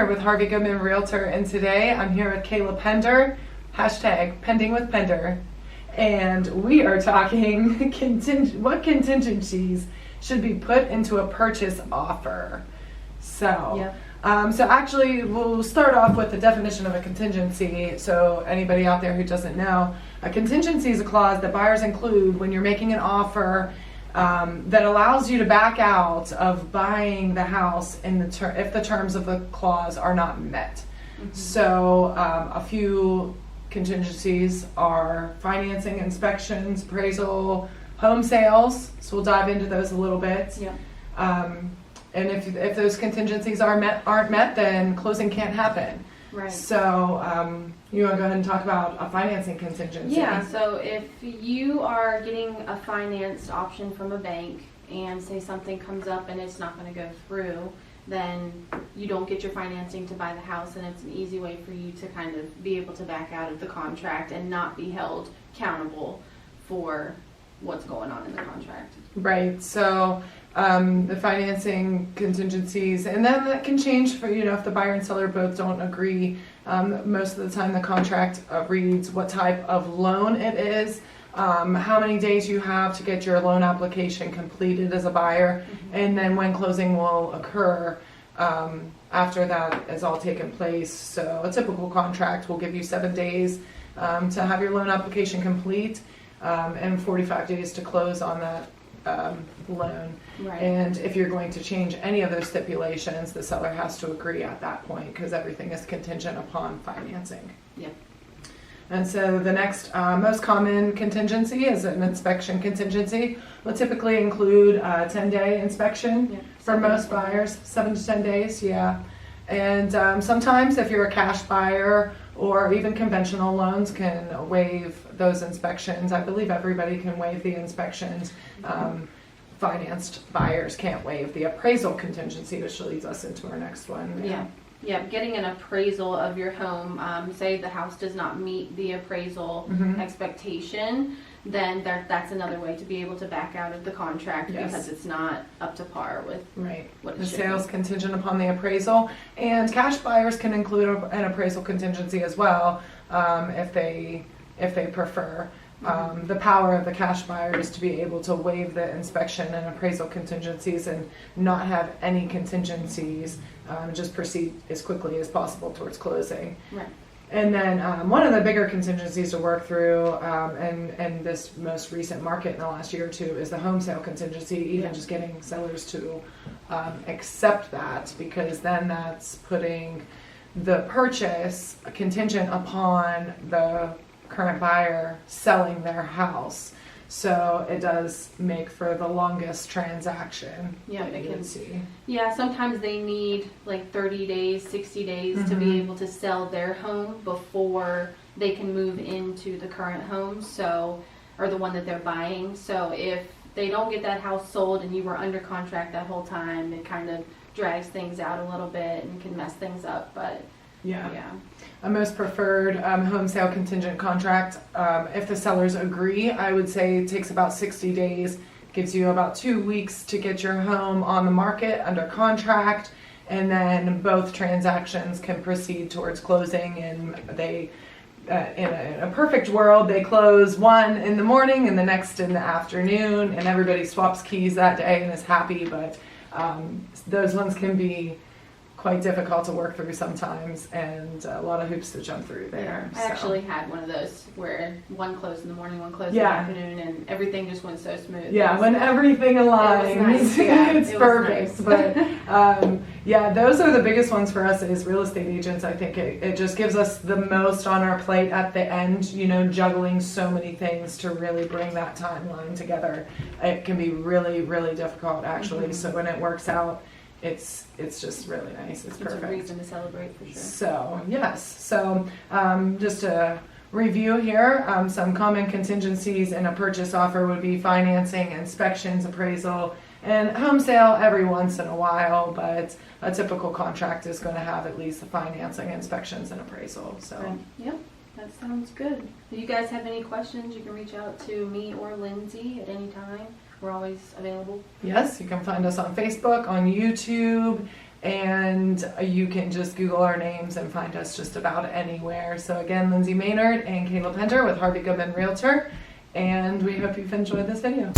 here with Harvey Goodman Realtor, and today I'm here with Kayla Pender, hashtag Pending with Pender, and we are talking what contingencies should be put into a purchase offer. So, so actually we'll start off with the definition of a contingency. So anybody out there who doesn't know, a contingency is a clause that buyers include when you're making an offer that allows you to back out of buying the house in the if the terms of the clause are not met. Mm-hmm. So a few contingencies are financing, inspections, appraisal, home sales. So we'll dive into those a little bit. Yeah. And if those contingencies aren't met, then closing can't happen. Right. So you want to go ahead and talk about a financing contingency? Yeah, so if you are getting a financed option from a bank and say something comes up and it's not going to go through, then you don't get your financing to buy the house, and it's an easy way for you to kind of be able to back out of the contract and not be held accountable for what's going on in the contract. Right. So the financing contingencies, and then that can change for, if the buyer and seller both don't agree. Most of the time the contract reads what type of loan it is, how many days you have to get your loan application completed as a buyer, and then when closing will occur after that is all taken place. So a typical contract will give you 7 days to have your loan application complete, and 45 days to close on that loan. Right. And if you're going to change any of those stipulations, the seller has to agree at that point, because everything is contingent upon financing. Yeah. And so the next most common contingency is an inspection contingency. Will typically include a 10-day inspection for most buyers, 7 to 10 days, And sometimes if you're a cash buyer or even conventional loans can waive those inspections. I believe everybody can waive the inspections. Financed buyers can't waive the appraisal contingency, which leads us into our next one. Yeah, getting an appraisal of your home. Say the house does not meet the appraisal expectation, then that's another way to be able to back out of the contract because it's not up to par with what it the should sale's be. contingent upon the appraisal, and cash buyers can include an appraisal contingency as well if they prefer. The power of the cash buyer is to be able to waive the inspection and appraisal contingencies and not have any contingencies, just proceed as quickly as possible towards closing. Right. And then one of the bigger contingencies to work through and this most recent market in the last year or two is the home sale contingency, even just getting sellers to accept that, because then that's putting the purchase contingent upon the current buyer selling their house. So it does make for the longest transaction. Yeah, that you can see. Yeah, sometimes they need like 30 days, 60 days to be able to sell their home before they can move into the current home, or the one that they're buying. So if they don't get that house sold and you were under contract that whole time, it kind of drags things out a little bit and can mess things up. But a most preferred home sale contingent contract, if the sellers agree, I would say it takes about 60 days, gives you about 2 weeks to get your home on the market under contract, and then both transactions can proceed towards closing. And they, in a perfect world, they close one in the morning and the next in the afternoon, and everybody swaps keys that day and is happy. But those ones can be quite difficult to work through sometimes, and a lot of hoops to jump through there. I actually had one of those where one closed in the morning, one closed in the afternoon, and everything just went so smooth. Yeah, when everything aligns, nice. it's perfect. Nice. But those are the biggest ones for us as real estate agents. I think it just gives us the most on our plate at the end, juggling so many things to really bring that timeline together. It can be really, really difficult, actually. So when it works out, it's just really nice. It's perfect. It's a reason to celebrate, for sure. So yes. So just to review here, some common contingencies in a purchase offer would be financing, inspections, appraisal, and home sale every once in a while. But a typical contract is going to have at least the financing, inspections, and appraisal. So. Right. Yep. That sounds good. If you guys have any questions, you can reach out to me or Lindsay at any time. We're always available. Yes, you can find us on Facebook, on YouTube, and you can just Google our names and find us just about anywhere. So again, Lindsay Maynard and Kayla Pender with Harvey Goodman Realtor, and we hope you've enjoyed this video.